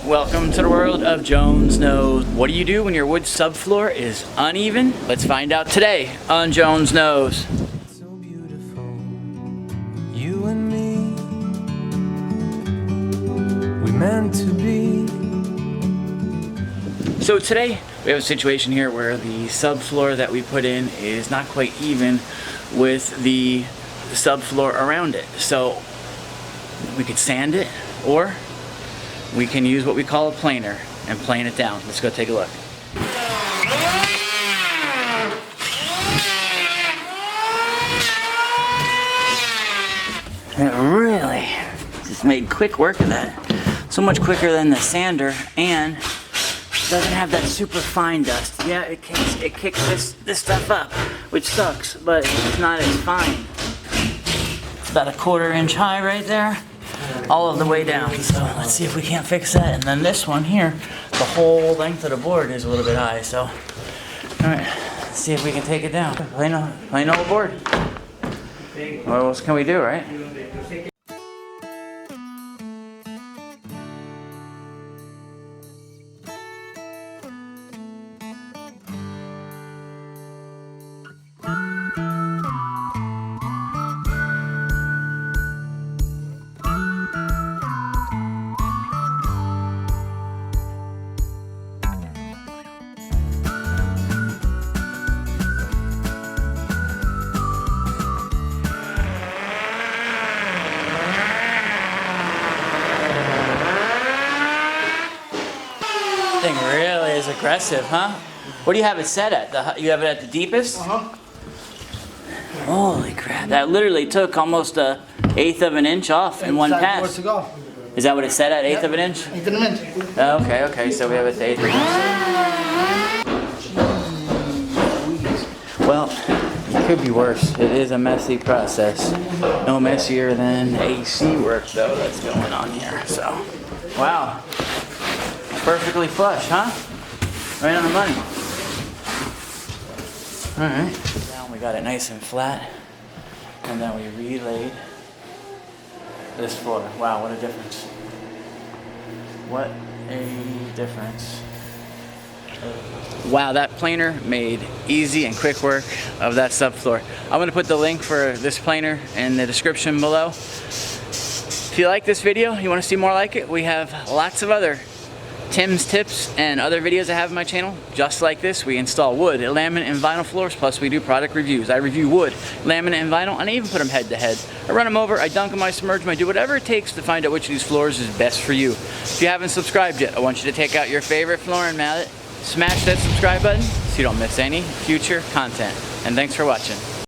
Welcome to the world of Jones Knows. What do you do when your wood subfloor is uneven? Let's find out today on Jones Knows. So beautiful, you and me, we meant to be. So today we have a situation here where the subfloor that we put in is not quite even with the subfloor around it. So we could sand it, or we can use what we call a planer and plane it down. Let's go take a look. It really just made quick work of that. So much quicker than the sander, and doesn't have that super fine dust. Yeah, it kicks this stuff up, which sucks, but it's not as fine. It's about a 1/4 inch high right there, all of the way down. So let's see if we can't fix that. And then this one here, the whole length of the board is a little bit high. So, all right, let's see if we can take it down. Plain old board. What else can we do, right? Thing really is aggressive, huh? What do you have it set at? You have it at the deepest? Holy crap! That literally took almost 1/8 of an inch off in one pass. To go. Is that what it's set at? 1/8 of an inch? 1/8 of an inch. Okay. So we have it to 1/8 of an inch. Well, it could be worse. It is a messy process. No messier than AC work, though, that's going on here. So, wow. Perfectly flush, huh? Right on the money. Alright. Now we got it nice and flat. And then we relayed this floor. Wow, what a difference. What a difference. Wow, that planer made easy and quick work of that subfloor. I'm going to put the link for this planer in the description below. If you like this video, you want to see more like it, we have lots of other Tim's tips and other videos I have on my channel just like this. We install wood, laminate, and vinyl floors, plus we do product reviews. I review wood, laminate, and vinyl, and I even put them head to head. I run them over, I dunk them, I submerge them, I do whatever it takes to find out which of these floors is best for you. If you haven't subscribed yet, I want you to take out your favorite flooring mallet, smash that subscribe button so you don't miss any future content. And thanks for watching.